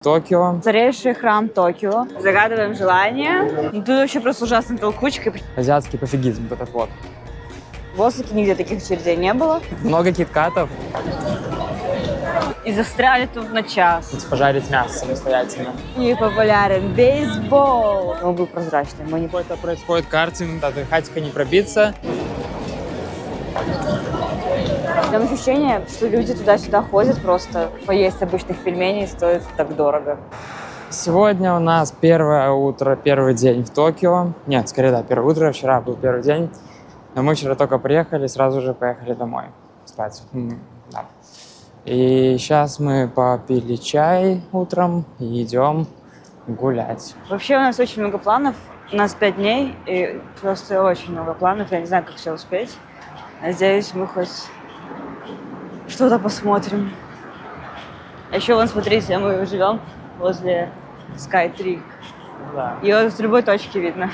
Токио. Старейший храм Токио. Загадываем желание. Тут вообще просто ужасная толкучка. Азиатский пофигизм, вот этот вот. В Осаке нигде таких очередей не было. Много киткатов. И застряли тут на час. Пожарить мясо самостоятельно. И популярен бейсбол. Он был прозрачный. Мы не... Какой-то происходит картинг, до хатика не пробиться. Там ощущение, что люди туда-сюда ходят, просто поесть обычных пельменей стоит так дорого. Сегодня у нас первое утро, первый день в Токио. Нет, скорее, да, первое утро. Вчера был первый день. Но мы вчера только приехали, сразу же поехали домой спать. Да. И сейчас мы попили чай утром и идем гулять. Вообще у нас очень много планов. У нас 5 дней, и просто очень много планов. Я не знаю, как все успеть. Надеюсь, мы хоть что-то посмотрим. А еще, вон, смотрите, мы живем возле Sky Tree. Да. Ее с любой точки видно.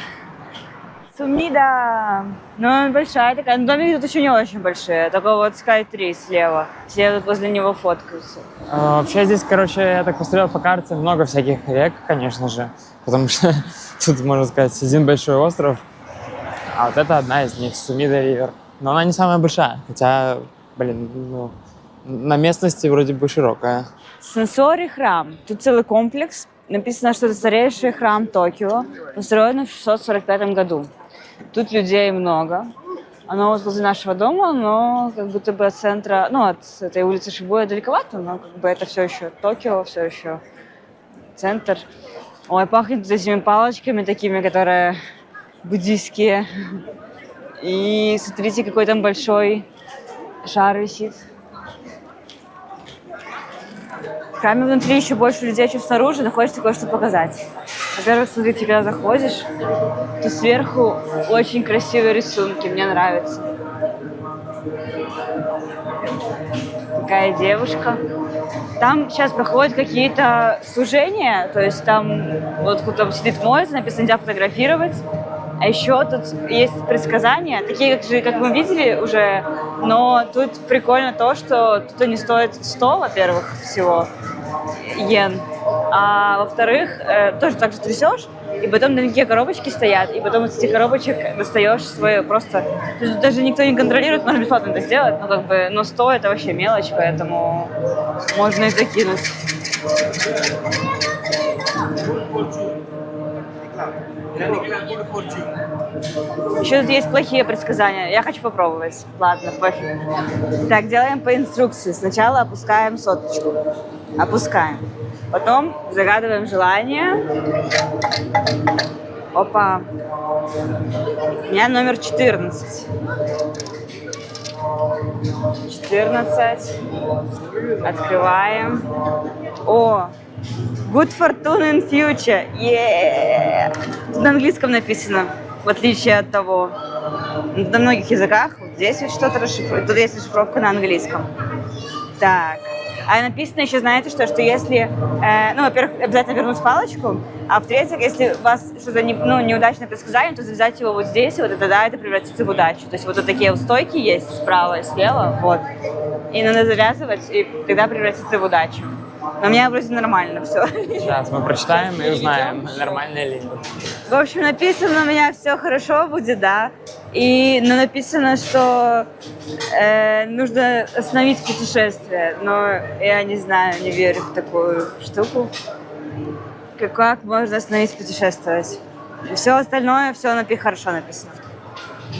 Сумида! Ну, большая такая. Но домики тут еще не очень большие. Только вот Sky Tree слева. Все тут возле него фоткаются. Вообще здесь, короче, я так посмотрел по карте, много всяких рек, конечно же. Потому что тут, можно сказать, один большой остров. А вот это одна из них, Сумида Ривер. Но она не самая большая, хотя, блин, ну, на местности вроде бы широкая. Сенсори храм. Тут целый комплекс. Написано, что это старейший храм Токио, построен в 645 году. Тут людей много. Оно вот возле нашего дома, но как будто бы от центра, ну, от этой улицы Шибуя далековато, но как бы это все еще Токио, все еще центр. Ой, пахнет этими палочками такими, которые буддийские. И смотрите, какой там большой шар висит. В храме внутри еще больше людей, чем снаружи, но хочется кое-что показать. Во-первых, смотрите, когда заходишь, то сверху очень красивые рисунки, мне нравится. Такая девушка. Там сейчас проходят какие-то служения, то есть там вот кто-то сидит моется, написано «нельзя фотографировать». А еще тут есть предсказания, такие, как мы видели уже, но тут прикольно то, что тут они стоят 100, во-первых, всего йен, а во-вторых, тоже так же трясешь, и потом на такие коробочки стоят, и потом из этих коробочек достаешь свое просто... Тут даже никто не контролирует, можно бесплатно это сделать, но как бы, но 100 это вообще мелочь, поэтому можно и закинуть. Еще тут есть плохие предсказания. Я хочу попробовать. Ладно, пофиг. Так, делаем по инструкции. Сначала опускаем соточку. Опускаем. Потом загадываем желание. Опа. У меня номер 14. 14. Открываем. О! Good fortune in future. Yeah! Тут на английском написано, в отличие от того. На многих языках. Вот здесь вот что-то расшифровано. Тут есть расшифровка на английском. Так. А написано еще, знаете, что если... ну, во-первых, обязательно вернуть палочку. А в-третьих, если у вас что-то неудачное предсказание, то взять его вот здесь, вот, и тогда это превратится в удачу. То есть вот такие вот стойки есть справа и слева. Вот. И надо завязывать, и тогда превратится в удачу. Но у меня вроде нормально все. Сейчас мы прочитаем и узнаем, нормально ли. В общем, написано, у меня все хорошо будет, да. Но написано, что нужно остановить путешествие. Но я не знаю, не верю в такую штуку. Как можно остановить путешествовать? Все остальное, все хорошо написано.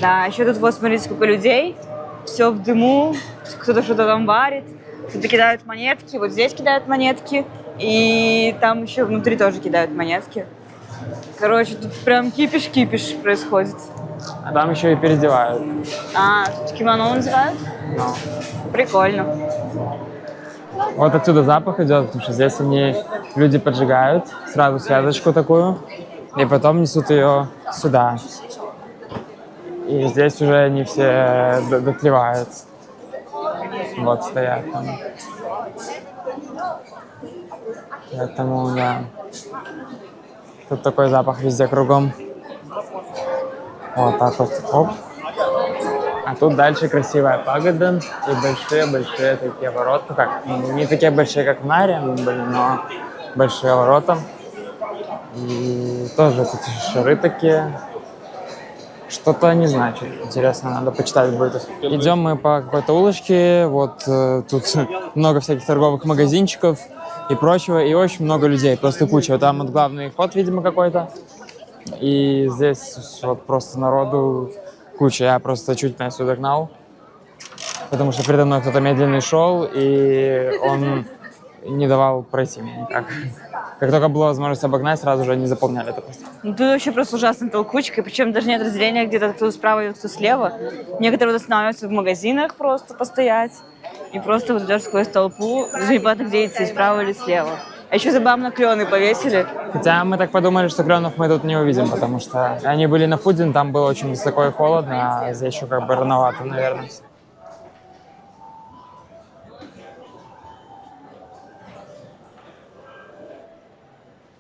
Да, еще тут вот смотрите, сколько людей. Все в дыму, кто-то что-то там варит. Кто-то кидают монетки, вот здесь кидают монетки, и там еще внутри тоже кидают монетки. Короче, тут прям кипиш-кипиш происходит. А там еще и переодевают. А, тут кимоно называют? No. Прикольно. Вот отсюда запах идет, потому что здесь люди поджигают сразу связочку такую, и потом несут ее сюда. И здесь уже они все дотлевают. Вот стоят там. Поэтому, да. Тут такой запах везде кругом. Вот так вот. Оп. А тут дальше красивая пагода и большие-большие такие ворота. Ну как, не такие большие, как в Наре, но большие ворота. И тоже тут шары такие. Что-то не знаю, что интересно, надо почитать будет. Идем мы по какой-то улочке, вот тут много всяких торговых магазинчиков и прочего, и очень много людей, просто куча. Там вот главный вход, видимо, какой-то. И здесь вот просто народу куча. Я просто чуть меня сюда гнал, потому что передо мной кто-то медленный шел, и он не давал пройти мне никак. Как только была возможность обогнать, сразу же они заполняли это просто. Ну, тут вообще просто ужасная толкучка, причем даже нет разделения где-то кто справа и кто слева. Некоторые вот останавливаются в магазинах просто постоять и просто вот идешь сквозь толпу, даже непонятно, где идти, справа или слева. А еще забавно клены повесили. Хотя мы так подумали, что кленов мы тут не увидим, потому что они были на Фудзин, там было очень высоко и холодно, а здесь еще как бы рановато, наверное.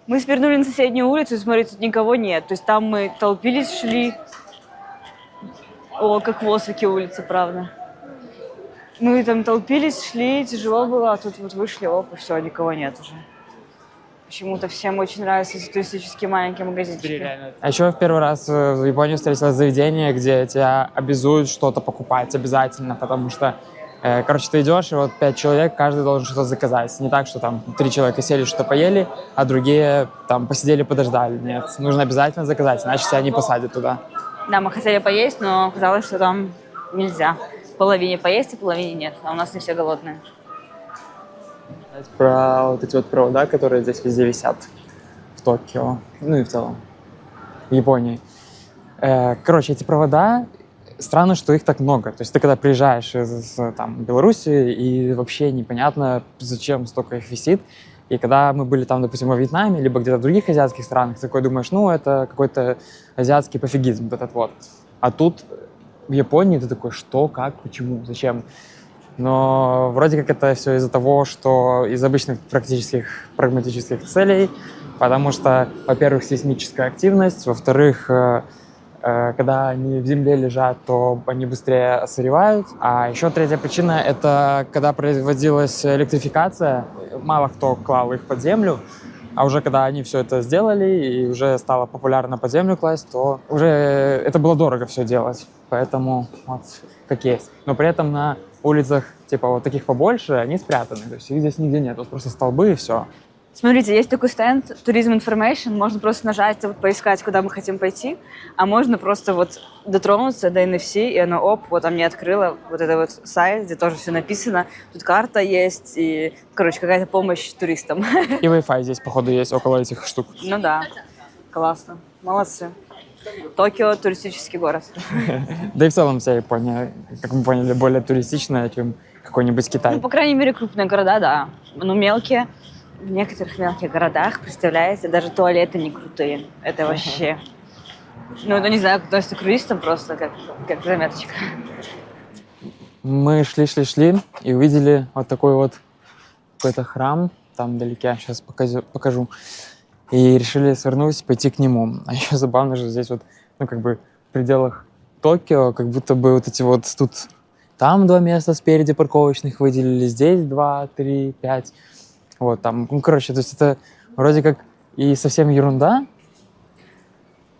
Мы свернули на соседнюю улицу, и смотри, тут никого нет. То есть там мы толпились, шли. О, как в Осаке улица, правда. Мы там толпились, шли, тяжело было, а тут вот вышли, оп, и все, никого нет уже. Почему-то всем очень нравятся эти туристические маленькие магазинчики. А еще в первый раз в Японии встретилось заведение, где тебя обязуют что-то покупать обязательно, потому что, короче, ты идешь, и вот 5 человек, каждый должен что-то заказать. Не так, что там 3 человека сели, что-то поели, а другие там посидели, подождали. Нет, нужно обязательно заказать, иначе тебя не посадят туда. Да, мы хотели поесть, но оказалось, что там нельзя. Половине поесть, а половине нет. А у нас не все голодные. Про вот эти вот провода, которые здесь везде висят в Токио, ну и в целом в Японии. Короче, эти провода, странно, что их так много. То есть ты когда приезжаешь из там, Беларуси, и вообще непонятно, зачем столько их висит. И когда мы были там, допустим, во Вьетнаме, либо где-то в других азиатских странах, ты такой думаешь, ну, это какой-то азиатский пофигизм вот этот вот. А тут в Японии ты такой, что, как, почему, зачем? Но вроде как это все из-за того, что из обычных прагматических целей, потому что, во-первых, сейсмическая активность, во-вторых, когда они в земле лежат, то они быстрее осыревают. А еще третья причина — это когда производилась электрификация, мало кто клал их под землю, а уже когда они все это сделали и уже стало популярно под землю класть, то уже это было дорого все делать. Поэтому вот как есть. Но при этом на улицах, типа вот таких побольше, они спрятаны. То есть их здесь нигде нет. Вот просто столбы и все. Смотрите, есть такой стенд Tourism Information, можно просто нажать, вот, поискать, куда мы хотим пойти, а можно просто вот дотронуться до NFC, и оно, оп, вот мне открыло вот этот вот сайт, где тоже все написано, тут карта есть, и, короче, какая-то помощь туристам. И Wi-Fi здесь, походу, есть около этих штук. Ну да, классно, молодцы. Токио — туристический город. Да и в целом вся Япония, как мы поняли, более туристичная, чем какой-нибудь Китай. Ну, по крайней мере, крупные города, да. Ну, мелкие. В некоторых мелких городах, представляете, даже туалеты не крутые. Это вообще... Ну, это не знаю, как относится к туристам, просто как заметочка. Мы шли и увидели вот такой вот какой-то храм, там вдалеке, сейчас покажу. И решили свернуть, пойти к нему. А еще забавно, что здесь вот, ну, как бы в пределах Токио, как будто бы вот эти вот тут... Там 2 места спереди парковочных выделили, здесь 2, 3, 5... Вот там, ну, короче, то есть это вроде как и совсем ерунда,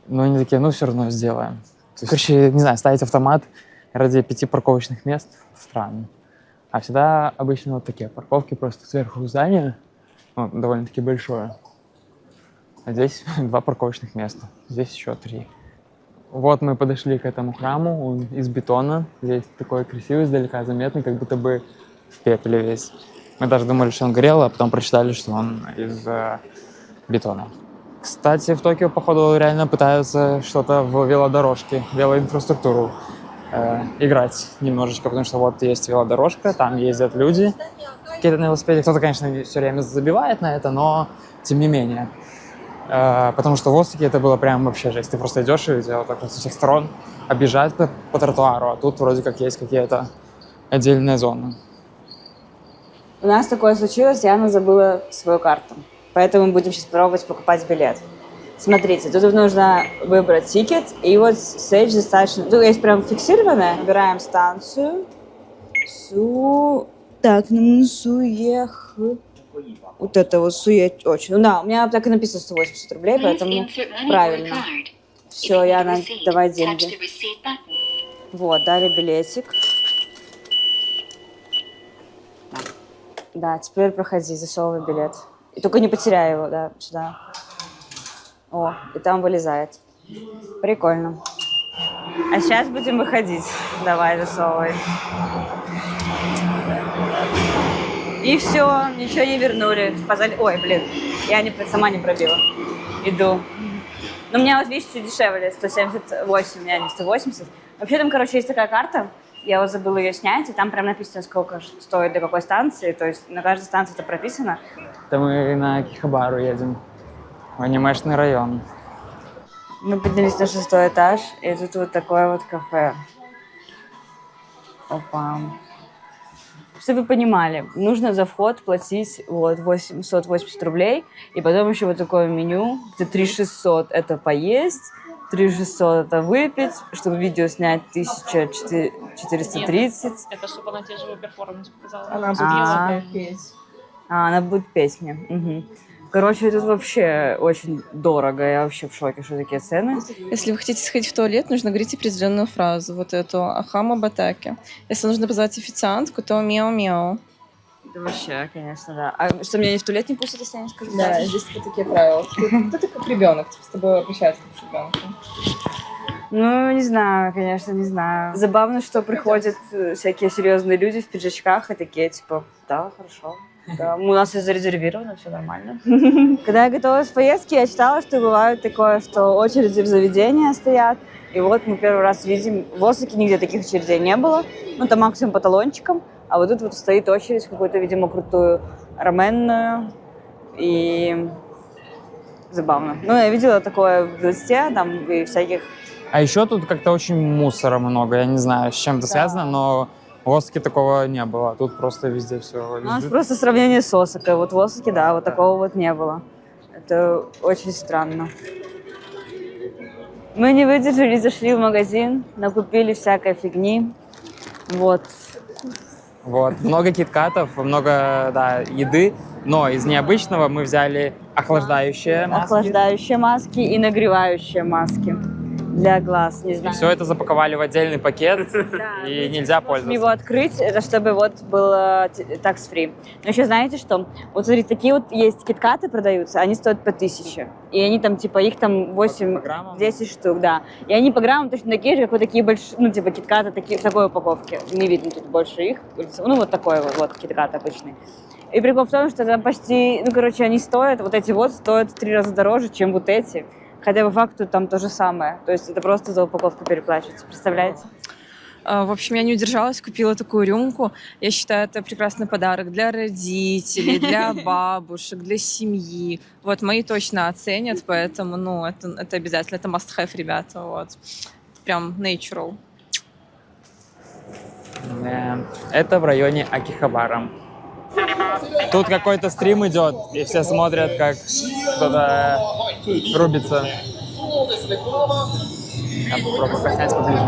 но они такие, ну, все равно сделаем. Короче, не знаю, ставить автомат ради 5 парковочных мест — странно. А всегда обычно вот такие парковки просто сверху здания, ну, довольно-таки большое. А здесь 2 парковочных места, здесь еще 3. Вот мы подошли к этому храму, он из бетона, здесь такой красивый, издалека заметный, как будто бы в пепле весь. Мы даже думали, что он горел, а потом прочитали, что он из бетона. Кстати, в Токио, походу, реально пытаются что-то в велодорожке, велоинфраструктуру играть немножечко, потому что вот есть велодорожка, там ездят люди какие-то на велосипеде. Кто-то, конечно, все время забивает на это, но тем не менее. Потому что в Осаке это было прям вообще жесть. Ты просто идешь и тебя вот так вот со всех сторон объезжают по тротуару, а тут вроде как есть какие-то отдельные зоны. У нас такое случилось, Яна забыла свою карту. Поэтому мы будем сейчас пробовать покупать билет. Смотрите, тут нужно выбрать тикет, и вот сейдж достаточно... Тут есть прям фиксированное. Выбираем станцию. Так, Суех... Вот это вот сует очень. Ну да, у меня так и написано 180 рублей, поэтому правильно. Все, Яна, давай деньги. Вот, дали билетик. Да, теперь проходи, засовывай билет. И только не потеряй его, да, сюда. О, и там вылезает. Прикольно. А сейчас будем выходить. Давай, засовывай. И все, ничего не вернули. Сказали, ой, блин, я сама не пробила. Иду. Но у меня вот, видишь, чуть дешевле, 178, а не 180. Вообще там, короче, есть такая карта, я вот забыла ее снять, и там прям написано, сколько стоит до какой станции, то есть на каждой станции это прописано. Это мы на Акихабару едем, в анимешный район. Мы поднялись на 6-й этаж, и тут вот такое вот кафе. Опа. Чтобы вы понимали, нужно за вход платить вот 880 рублей, и потом еще вот такое меню, где 3600 это поесть, 3600 это выпить, чтобы видео снять 1430. Нет, это чтобы она тебе живой перформанс показала. Она будет петь. Она будет петь мне. Угу. Короче, тут вообще очень дорого, я вообще в шоке, что такие цены. Если вы хотите сходить в туалет, нужно говорить определенную фразу, вот эту «Ахама Батаки». Если нужно позвать официантку, то «Мяу-мяу». Да вообще, конечно, да. А что, меня не в туалет не пустят, если я не скажу? Да, здесь такие правила. Ты как ребенок, с тобой обращаются как с ребенком. Ну, не знаю, конечно, не знаю. Забавно, что приходят всякие серьезные люди в пиджачках и такие, типа, да, хорошо. Да, у нас все зарезервировано, все нормально. Когда я готовилась к поездке, я читала, что бывает такое, что очереди в заведения стоят. И вот мы первый раз видим, в Осаке нигде таких очередей не было. Ну, там максимум по талончикам. А вот тут вот стоит очередь какую-то, видимо, крутую раменную. И забавно. Ну, я видела такое в Инсте, там, и всяких... А еще тут как-то очень мусора много, я не знаю, с чем это связано, но в Осаке такого не было. Тут просто везде все У нас лежит. просто сравнение с Осакой. Вот в Осаке, да, вот такого вот не было. Это очень странно. Мы не выдержали, зашли в магазин, накупили всякой фигни. Вот. Вот. Много киткатов, много, да, еды, но из необычного мы взяли охлаждающие маски. Охлаждающие маски и нагревающие маски для глаз, не И знаю. все это запаковали в отдельный пакет, и нельзя Можем пользоваться. его открыть, это чтобы вот было tax-free. Но еще знаете что? Вот смотрите, такие вот есть киткаты продаются, они стоят по 1000. И они там, типа, их там По граммам? 8-10 штук, да. И они по граммам точно такие же, как вот такие большие, ну, типа, киткаты такие, в такой упаковке. Не видно тут больше их. Ну, вот такой вот киткат обычный. И прикол в том, что там почти, ну, короче, они стоят, вот эти вот стоят в 3 раза дороже, чем вот эти. Хотя по факту там то же самое. То есть это просто за упаковку переплачивается. Представляете? В общем, я не удержалась, купила такую рюмку. Я считаю, это прекрасный подарок для родителей, для бабушек, для семьи. Вот, мои точно оценят, поэтому, ну, это обязательно, это must-have, ребята, вот. Прям natural. Да. Это в районе Акихабара. Тут какой-то стрим идет, и все смотрят, как кто-то рубится. Я попробую подснять поближе.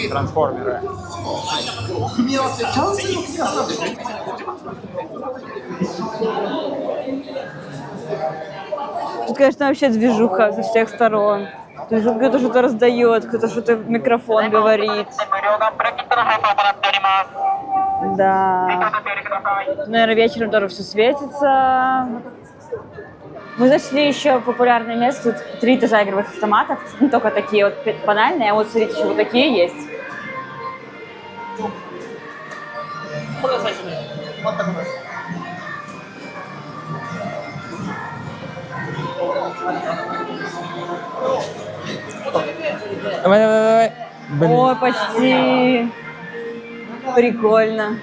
Трансформеры. Тут, конечно, вообще движуха со всех сторон. Тут кто-то что-то раздает, кто-то что-то в микрофон говорит. Да. Наверное, вечером тоже все светится. Мы зашли еще в популярное место. Тут 3 этажа игровых автоматов. Не только такие вот банальные, а вот, смотрите, еще вот такие есть. Давай. Блин. Ой, почти. Прикольно.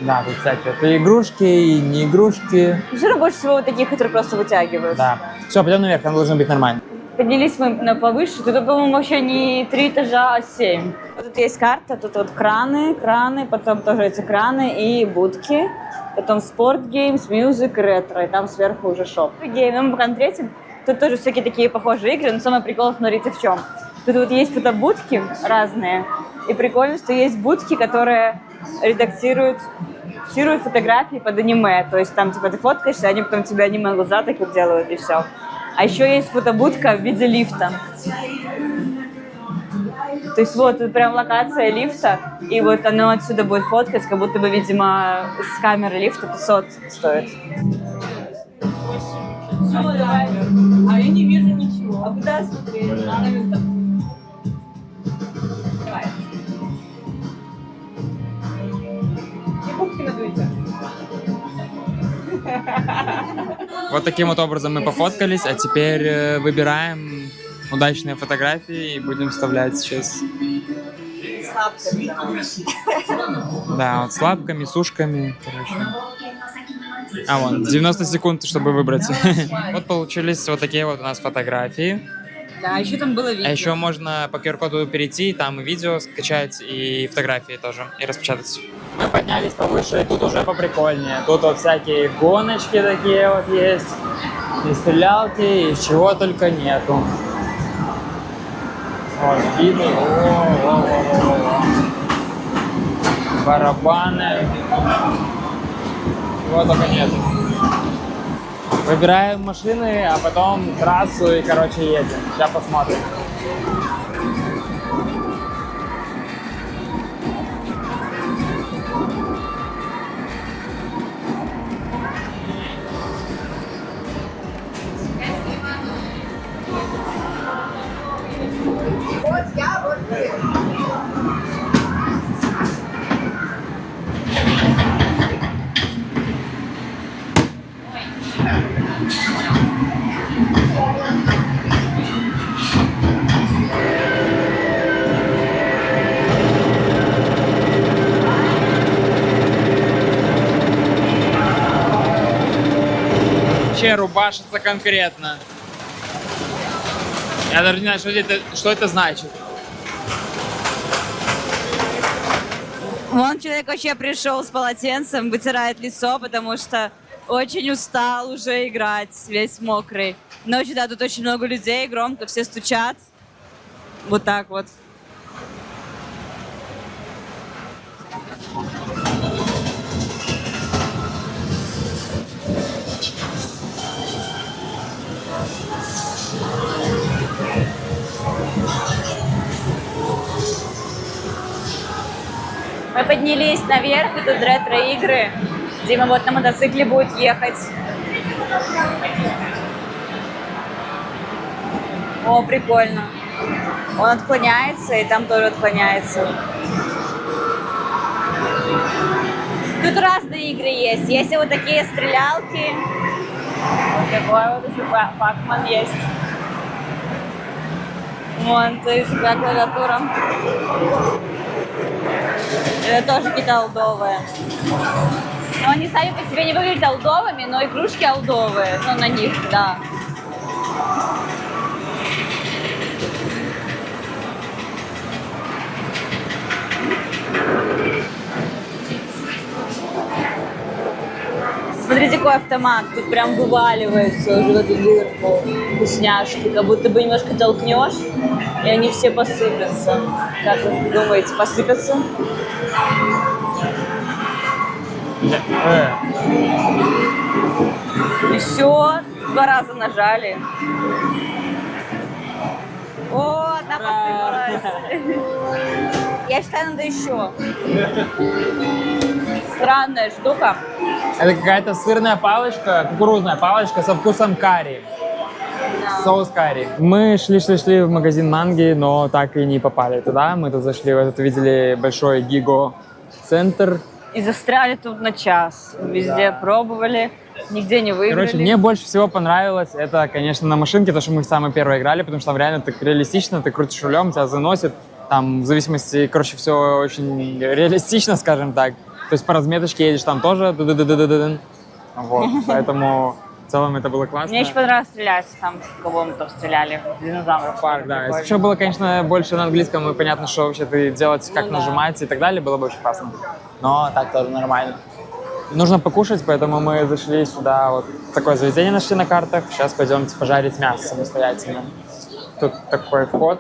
Да, тут всякие. Это игрушки и не игрушки. Все равно больше всего вот таких, которые просто вытягивают. Да. Все, пойдем наверх, там должно быть нормально. Поднялись мы на повыше, тут, по-моему, вообще не 3 этажа, а 7. Вот тут есть карта, тут вот краны, потом тоже эти краны и будки. Потом спорт, геймс, мьюзик, ретро, и там сверху уже шоп. Гейм, ну мы пока на 3-м, тут тоже всякие такие похожие игры, но самый прикол, смотрите, в чем. Тут вот есть фотобудки разные, И прикольно, что есть будки, которые редактируют фотографии под аниме. То есть там типа ты фоткаешься, они потом тебе аниме глаза так вот делают, и все. А еще есть фотобудка в виде лифта. То есть вот тут прям локация лифта, и вот оно отсюда будет фоткать, как будто бы, видимо, с камеры лифта 500 стоит. А я не вижу ничего. А куда смотреть? Давай. И губки надуйте. Вот таким вот образом мы пофоткались, а теперь выбираем удачные фотографии и будем вставлять сейчас. С лапками. Да, вот с лапками, с ушками, короче. А вон, 90 секунд, чтобы выбрать. Вот получились вот такие вот у нас фотографии. Да, еще там было видео. А еще можно по QR-коду перейти, там и видео скачать, и фотографии тоже, и распечатать. Мы поднялись повыше, и тут уже поприкольнее. Тут вот всякие гоночки такие вот есть, и стрелялки, и чего только нету. Вот, видно. О. Барабаны. Чего только нету. Выбираем машины, а потом трассу и, короче, едем. Сейчас посмотрим. Вообще рубашится конкретно. Я даже не знаю, что это значит. Вон человек вообще пришел с полотенцем, вытирает лицо, потому что очень устал уже играть, весь мокрый. Ночью, да, тут очень много людей, громко все стучат. Вот так вот. Мы поднялись наверх, и тут ретро-игры. Дима вот на мотоцикле будет ехать. О, прикольно. Он отклоняется, и там тоже отклоняется. Тут разные игры есть. Есть и вот такие стрелялки. Вот такой вот еще Пакман есть. Вон, то есть такая клавиатура. Это тоже какие-то олдовые. Но они сами по себе не выглядят олдовыми, но игрушки олдовые. Ну, на них, да. Смотрите, какой автомат. Тут прям вываливается уже в эту дырку вкусняшки. Как будто бы немножко толкнешь, и они все посыпятся. Как вы думаете, посыпятся? И все, 2 раза нажали. О, одна посыпалась. Я считаю, надо еще. Странная штука. Это какая-то сырная палочка, кукурузная палочка со вкусом карри. Соус карри. Мы шли в магазин манги, но так и не попали туда. Мы тут зашли в этот, увидели большой гиго-центр. И застряли тут на час. Везде пробовали, нигде не выиграли. Короче, мне больше всего понравилось это, конечно, на машинке, то, что мы самые первые играли, потому что там реально так реалистично, ты крутишь рулем, тебя заносит. Там в зависимости, короче, все очень реалистично, скажем так. То есть по разметочке едешь, там тоже вот, поэтому в целом это было классно. Мне еще понравилось стрелять, там в кого мы там стреляли, в динозавров. Парк, да. Если еще было, конечно, больше на английском, и понятно, что вообще ты делать, как нажимать и так далее, было бы очень классно. Но так тоже нормально. Нужно покушать, поэтому мы зашли сюда, вот такое заведение нашли на картах. Сейчас пойдемте пожарить мясо самостоятельно. Тут такой вход.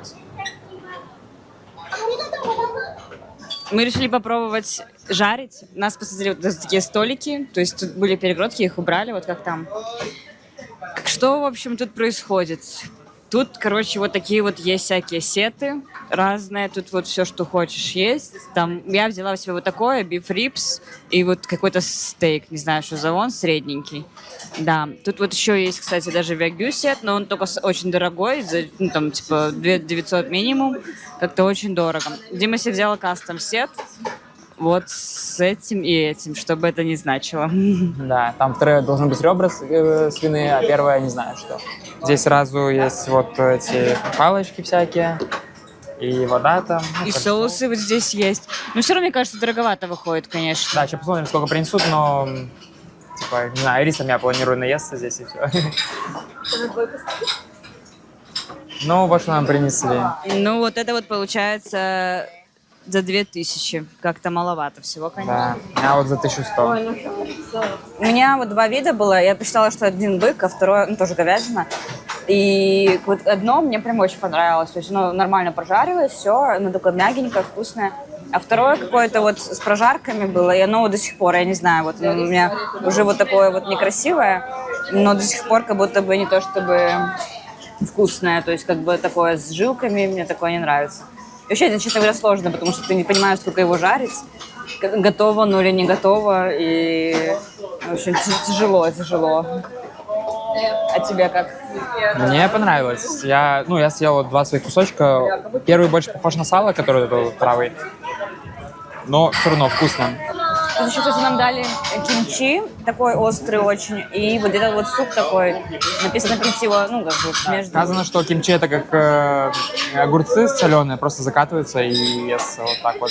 Мы решили попробовать жарить. Нас посадили вот на такие столики, то есть тут были перегородки, их убрали, вот как там. Что, в общем, тут происходит? Тут, короче, вот такие вот есть всякие сеты разные. Тут вот все, что хочешь, есть. Там я взяла себе вот такое, beef ribs и вот какой-то стейк. Не знаю, что за он, средненький. Да. Тут вот еще есть, кстати, даже вягю сет, но он только очень дорогой. За, ну, там, типа, 2900 минимум. Как-то очень дорого. Дима себе взяла кастом сет. Вот с этим и этим, что бы это ни значило. Да, там второе должны быть ребра свиные, а первое не знаю что. Здесь сразу есть вот эти палочки всякие, и вода там. Ну, И хорошо. соусы вот здесь есть. Но все равно, мне кажется, дороговато выходит, конечно. Да, сейчас посмотрим, сколько принесут, но типа, не знаю, рисом я планирую наесться здесь и все. Ну, вот что нам принесли. Ну, вот это вот получается за 2000. Как-то маловато всего, конечно. Да, а вот за 1100. У меня вот два вида было. Я посчитала, что один бык, а второе, ну, тоже говядина. И вот одно мне прям очень понравилось. То есть оно нормально прожарилось, все, оно такое мягенькое, вкусное. А второе какое-то вот с прожарками было, и оно вот до сих пор, я не знаю, вот оно у меня уже вот такое вот некрасивое, но до сих пор как будто бы не то чтобы вкусное, то есть как бы такое с жилками, мне такое не нравится. И вообще это, честно говоря, сложно, потому что ты не понимаешь, сколько его жарить, готово оно или не готово, и, в общем, тяжело. А тебе как? Мне понравилось. Я съел вот 2 своих кусочка. Первый больше похож на сало, который был правый, но все равно вкусно. Тут еще, кстати, нам дали кимчи, такой острый очень, и вот этот вот суп такой, написано красиво, ну, как бы между... Сказано, что кимчи это как огурцы соленые, просто закатываются и естся вот так вот.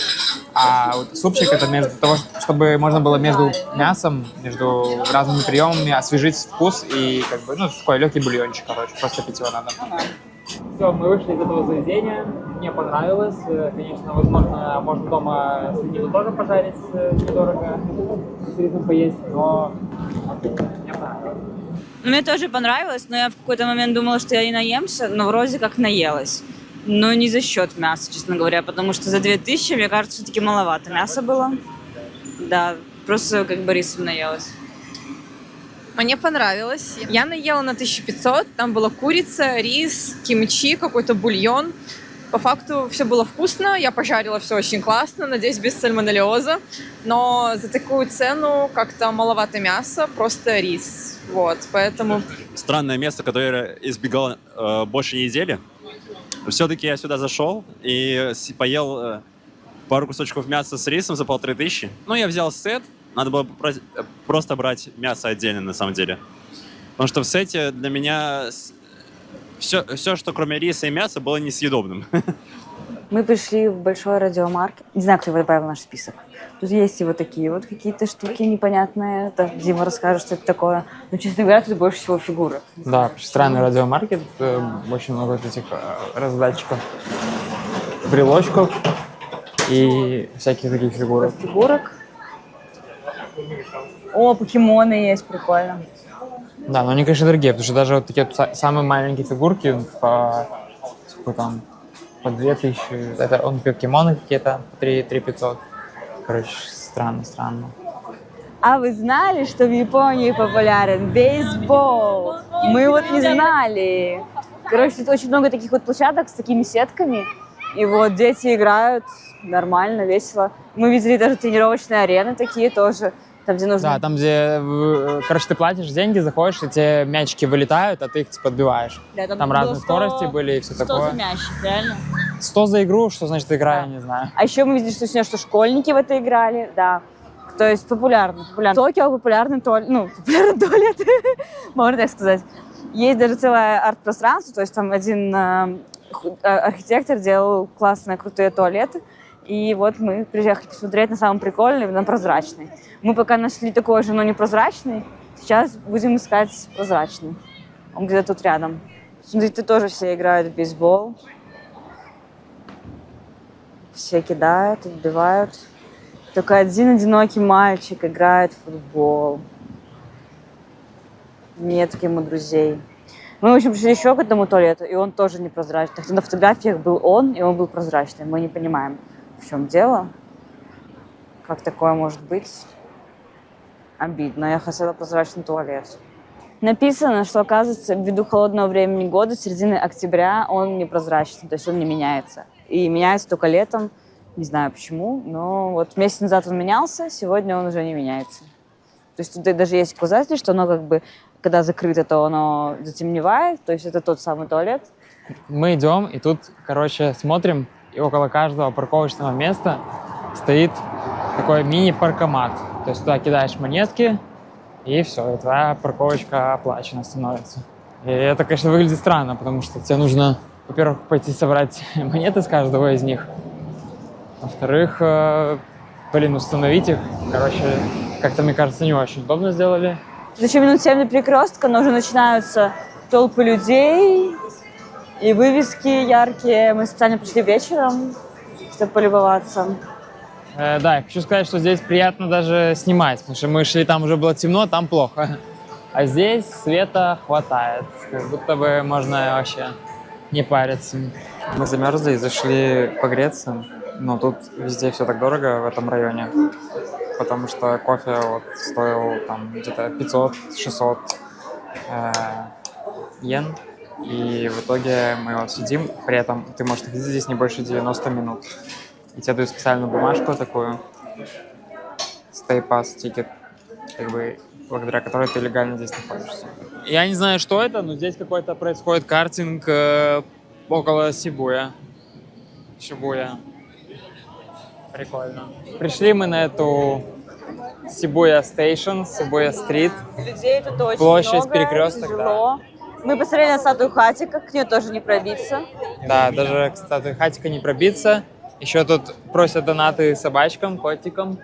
А вот супчик это между того, чтобы можно было между мясом, между разными приемами освежить вкус и как бы, ну, такой легкий бульончик, короче, просто пить его надо. Все, мы вышли из этого заведения, мне понравилось, конечно, возможно, можно дома свинину тоже пожарить недорого, с рисом поесть, но мне понравилось. Мне тоже понравилось, но я в какой-то момент думала, что я и наемся, но вроде как наелась. Но не за счет мяса, честно говоря, потому что за 2000, мне кажется, все-таки маловато мяса было. Да, просто как бы рисом наелась. Мне понравилось. Я наела на 1500. Там была курица, рис, кимчи, какой-то бульон. По факту все было вкусно. Я пожарила все очень классно. Надеюсь, без сальмонеллеза. Но за такую цену как-то маловато мяса, просто рис. Вот, поэтому... Странное место, которое я избегал больше недели. Все-таки я сюда зашел и поел пару кусочков мяса с рисом за 1500. Ну, я взял сет. Надо было просто брать мясо отдельно, на самом деле. Потому что в сете для меня все, что кроме риса и мяса, было несъедобным. Мы пришли в большой радиомаркет. Не знаю, кто его добавил в наш список. Тут есть и вот такие вот какие-то штуки непонятные. Это Дима расскажет, что это такое. Но, честно говоря, тут больше всего фигурок. Да, странный радиомаркет, очень много вот этих раздатчиков, брелочков и всяких таких фигурок. Фигурок. О, покемоны есть, прикольно. Да, но они, конечно, дорогие, потому что даже вот такие самые маленькие фигурки по, сколько там, по 2000, это он покемоны какие-то, 3500. Короче, странно. А вы знали, что в Японии популярен бейсбол? Мы вот не знали. Короче, тут очень много таких вот площадок с такими сетками. И вот дети играют нормально, весело. Мы видели даже тренировочные арены такие тоже. Там, где нужно... Да, там, где, короче, ты платишь деньги, заходишь, и тебе мячики вылетают, а ты их подбиваешь. Да, Там было разные 100 скорости были и все 100 такое. за мячик, реально. 100 за игру, что значит игра, я не знаю. А еще мы видели, что сегодня что школьники в это играли, да. То есть популярно. В Токио популярный туалет, популярный туалет, можно так сказать. Есть даже целое арт-пространство, то есть там один архитектор делал классные, крутые туалеты. И вот мы приехали посмотреть на самый прикольный, на прозрачный. Мы пока нашли такой же, но не прозрачный. Сейчас будем искать прозрачный. Он где-то тут рядом. Смотрите, тоже все играют в бейсбол. Все кидают, отбивают. Только один одинокий мальчик играет в футбол. Нет к ему друзей. Мы, в общем, пришли еще к этому туалету, и он тоже непрозрачный. Хотя на фотографиях был он, и он был прозрачный. Мы не понимаем, в чем дело. Как такое может быть? Обидно. Я хотела прозрачный туалет. Написано, что, оказывается, ввиду холодного времени года, с середины октября он непрозрачный, то есть он не меняется. И меняется только летом. Не знаю почему, но вот месяц назад он менялся, сегодня он уже не меняется. То есть тут даже есть указатель, что оно как бы, когда закрыто, то оно затемневает, то есть это тот самый туалет. Мы идем, и тут, короче, смотрим, и около каждого парковочного места стоит такой мини-паркомат. То есть туда кидаешь монетки, и все, и твоя парковочка оплачена становится. И это, конечно, выглядит странно, потому что тебе нужно, во-первых, пойти собрать монеты с каждого из них, во-вторых, установить их. Короче, как-то, мне кажется, не очень удобно сделали. Еще минут 7 до перекрестка, но уже начинаются толпы людей и вывески яркие. Мы специально пришли вечером, чтобы полюбоваться. Да, я хочу сказать, что здесь приятно даже снимать, потому что мы шли, там уже было темно, там плохо. А здесь света хватает, как будто бы можно вообще не париться. Мы замерзли и зашли погреться, но тут везде все так дорого в этом районе, потому что кофе вот стоил там где-то 500-600 йен, и в итоге мы вот сидим, при этом ты можешь ходить здесь не больше 90 минут. И тебе дают специальную бумажку такую, Stay Pass Ticket, как бы, благодаря которой ты легально здесь находишься. Я не знаю, что это, но здесь какой-то происходит картинг около Сибуя. Шибуя. Прикольно. Пришли мы на эту Сибуя Station, Сибуя Стрит. Людей тут очень Площадь, много, перекресток, тяжело. Мы посмотрели на статую Хатика, к ней тоже не пробиться. Да, даже, кстати, Хатика не пробиться. Еще тут просят донаты собачкам, котикам.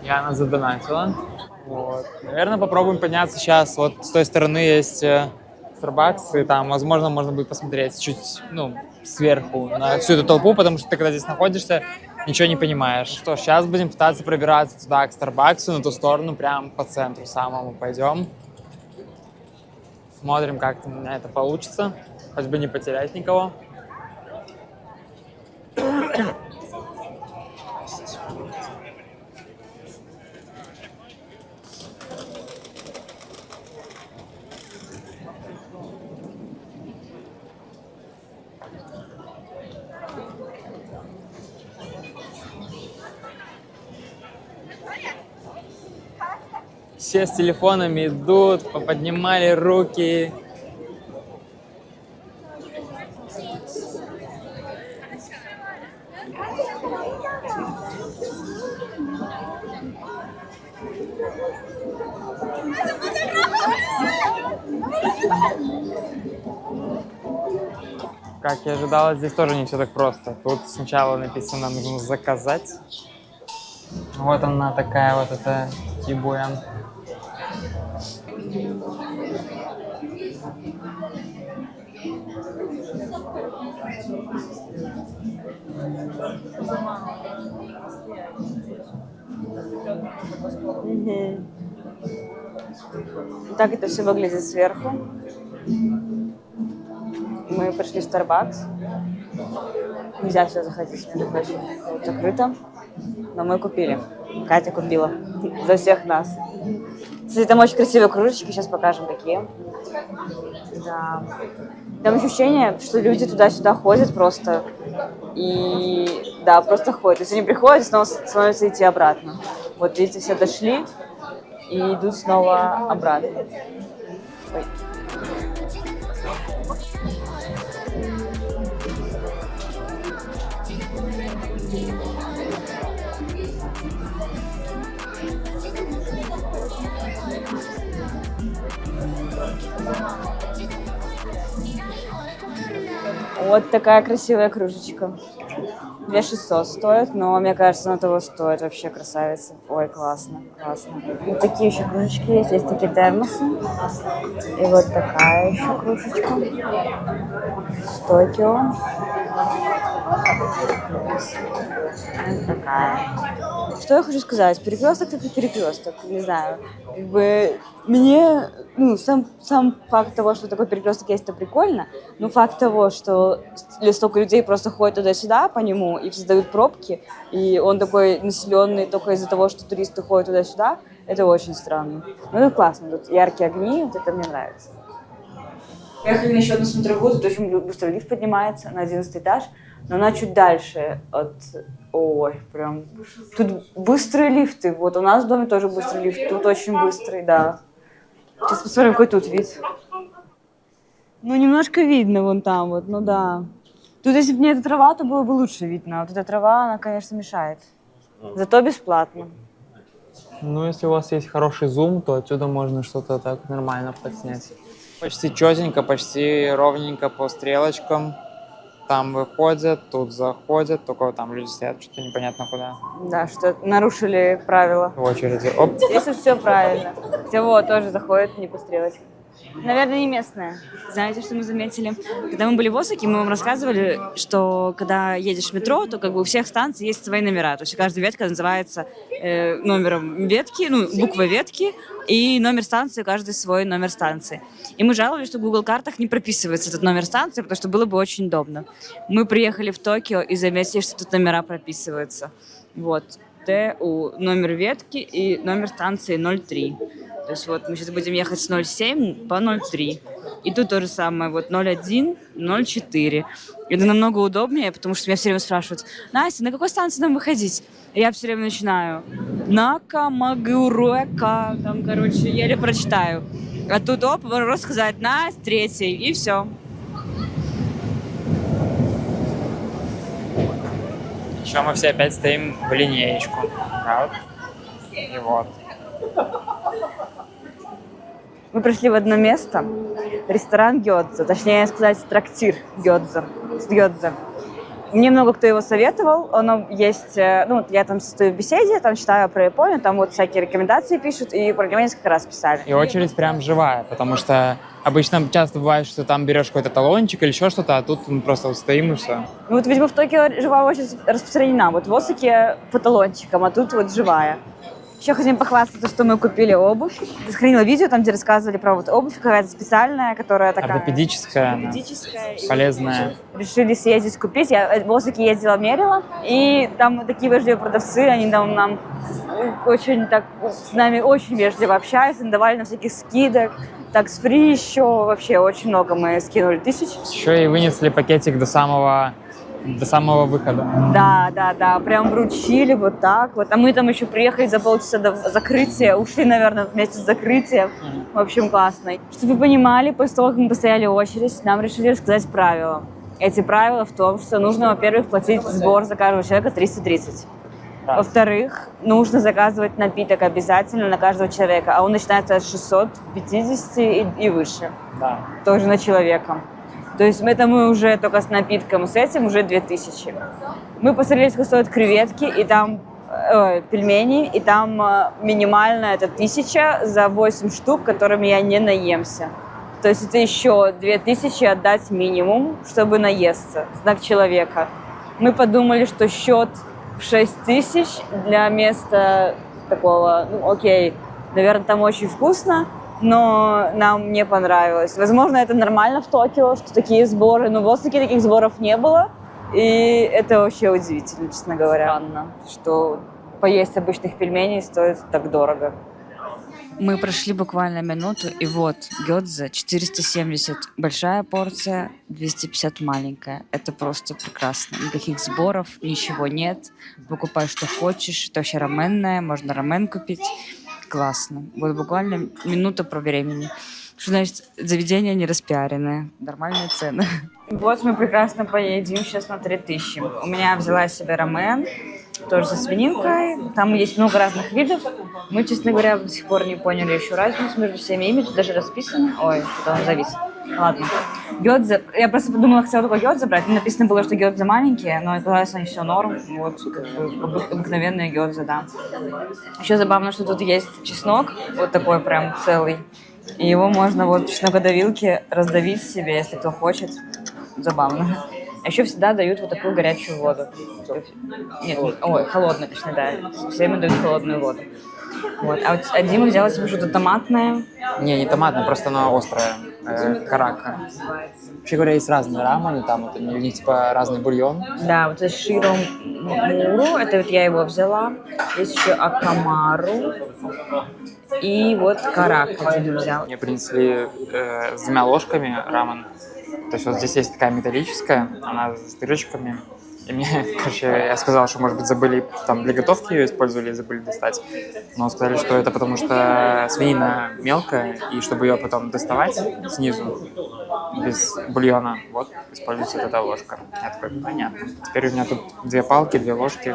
Я она задонатила. Вот. Наверное, попробуем подняться сейчас. Вот с той стороны есть Starbucks, и там, возможно, можно будет посмотреть чуть, сверху на всю эту толпу, потому что ты, когда здесь находишься, ничего не понимаешь. Что, сейчас будем пытаться пробираться туда, к Starbucks, на ту сторону, прям по центру самому пойдем. Смотрим, как у меня это получится. Хоть бы не потерять никого. Все с телефонами идут, поднимали руки. Как я ожидала, здесь тоже не все так просто. Тут сначала написано, нужно заказать. Вот она такая вот эта Сибуя. Так это все выглядит сверху. Мы пришли в Starbucks. Нельзя сюда заходить, между прочим. Вот закрыто. Но мы купили. Катя купила. За всех нас. Кстати, там очень красивые кружечки. Сейчас покажем, какие. Да. Там ощущение, что люди туда-сюда ходят просто. И да, просто ходят. То есть они приходят и снова становятся идти обратно. Вот видите, все дошли и идут снова обратно. Ой. Вот такая красивая кружечка. 2600 стоит, но мне кажется, она того стоит. Вообще красавица. Ой, классно, классно. Вот такие еще кружечки есть. Есть такие термосы. И вот такая еще кружечка. С Токио. Вот такая. Что я хочу сказать? Перекресток так и перекресток, не знаю. Как бы мне, ну, сам факт того, что такой перекресток есть, это прикольно, но факт того, что столько людей просто ходят туда-сюда по нему и создают пробки, и он такой населенный только из-за того, что туристы ходят туда-сюда, это очень странно. Ну, это классно, тут яркие огни, вот это мне нравится. Поехали на еще одну смотровую, тут очень быстро лифт поднимается на 11 этаж, но она чуть дальше от... Ой, прям... Тут быстрые лифты, вот у нас в доме тоже быстрый лифт, тут очень быстрый, да. Сейчас посмотрим, какой тут вид. Ну, немножко видно вон там вот, ну да. Тут, если бы не эта трава, то было бы лучше видно, а вот эта трава, она, конечно, мешает. Зато бесплатно. Ну, если у вас есть хороший зум, то отсюда можно что-то так нормально подснять. Почти четенько, почти ровненько по стрелочкам. Там выходят, тут заходят, только там люди стоят, что-то непонятно куда. Да, что нарушили правила. В очереди. Оп. Здесь все правильно. Всего тоже заходит не по стрелочке. Наверное, не местная. Знаете, что мы заметили? Когда мы были в Осаке, мы вам рассказывали, что когда едешь в метро, то как бы у всех станций есть свои номера. То есть каждая ветка называется номером ветки, ну, буквой ветки, и номер станции, у каждой свой номер станции. И мы жаловались, что в Google картах не прописывается этот номер станции, потому что было бы очень удобно. Мы приехали в Токио и заметили, что тут номера прописываются. Вот. ТУ, номер ветки и номер станции 03. То есть вот мы сейчас будем ехать с 07 по 03. И тут то же самое, вот 01, 04. Это намного удобнее, потому что меня все время спрашивают: Настя, на какой станции нам выходить? И я все время начинаю: Накамагуруэка, там, короче, еле прочитаю. А тут, оп, можно сказать: на 3-й, и все. Еще мы все опять стоим в линеечку. Вот. И вот. Мы пришли в одно место, ресторан Гёдзе, точнее сказать, трактир Гёдзе, с Гёдзе. Мне много кто его советовал, оно есть, ну, я там стою в беседе, там читаю про Японию, там вот всякие рекомендации пишут, и про него несколько раз писали. И очередь прям живая, потому что обычно часто бывает, что там берешь какой-то талончик или еще что-то, а тут мы просто вот стоим и все. Ну вот, видимо, в Токио живая очередь распространена, вот в Осаке по талончикам, а тут вот живая. Еще хотим похвастаться, что мы купили обувь. Я сохранила видео, там, где рассказывали про вот обувь какая-то специальная, которая такая... Ортопедическая, полезная. Решили съездить купить. Я в Осаке ездила, мерила. И там такие вежливые продавцы, они там нам очень так с нами очень вежливо общаются, давали нам всяких скидок. Такс фри еще, вообще очень много мы скинули 1000. Еще и вынесли пакетик до самого выхода. Да, прям вручили вот так вот. А мы там еще приехали за полчаса до закрытия, ушли, наверное, вместе с закрытием. В общем, классно. Чтобы вы понимали, после того, как мы постояли в очередь, нам решили рассказать правила. Эти правила в том, что нужно, во-первых, платить сбор за каждого человека 330. Во-вторых, нужно заказывать напиток обязательно на каждого человека, а он начинается от 650 и выше. Да. Тоже на человека. То есть это мы уже только с напитком, с этим уже 2000. Мы посмотрели, сколько стоят креветки, и там пельмени, и там минимально это 1000 за 8 штук, которыми я не наемся. То есть это еще 2000 отдать минимум, чтобы наесться, знак человека. Мы подумали, что счет в 6000 для места такого, ну окей, наверное, там очень вкусно, но нам не понравилось. Возможно, это нормально в Токио, что такие сборы, но в Осаке таких сборов не было. И это вообще удивительно, честно говоря. Странно, что поесть обычных пельменей стоит так дорого. Мы прошли буквально минуту, и вот гёдзе 470 большая порция, 250 маленькая. Это просто прекрасно. Никаких сборов, ничего нет. Покупай, что хочешь. Это вообще раменная, можно рамен купить. Классно. Вот буквально минута про времени. Что значит, заведение не распиаренное. Нормальные цены. Вот мы прекрасно поедим сейчас на 3000. У меня взяла себе рамен, тоже со свининкой. Там есть много разных видов. Мы, честно говоря, до сих пор не поняли еще разницу между всеми ими. Тут даже расписано. Ой, что-то он завис. Ладно. Гёдзе. Я просто подумала, хотела только гёдзе брать. Написано было, что гёдзе маленькие, но оказалось, они все норм. Вот, как бы, обыкновенные гёдзе, да. Еще забавно, что тут есть чеснок, вот такой прям целый. И его можно вот в чеснокодавилке раздавить себе, если кто хочет. Забавно. А еще всегда дают вот такую горячую воду. Нет, ой, холодную, точнее, да. Все время дают холодную воду. Вот. А Дима взяла себе что-то томатное. Не томатное, просто оно острое. Карака. Вообще говоря, есть разные рамены, там вот, у них типа разный бульон. Да, вот это широ муру, это вот я его взяла. Есть еще акамару. И вот карак один взял. Мне принесли с 2 ложками рамен. То есть вот здесь есть такая металлическая, она с дырочками. И мне, короче, я сказал, что, может быть, забыли там для готовки ее использовали и забыли достать. Но сказали, что это потому что свинина мелкая, и чтобы ее потом доставать снизу без бульона, вот, используется вот эта ложка. Я такой, понятно. Теперь у меня тут 2 палки, 2 ложки.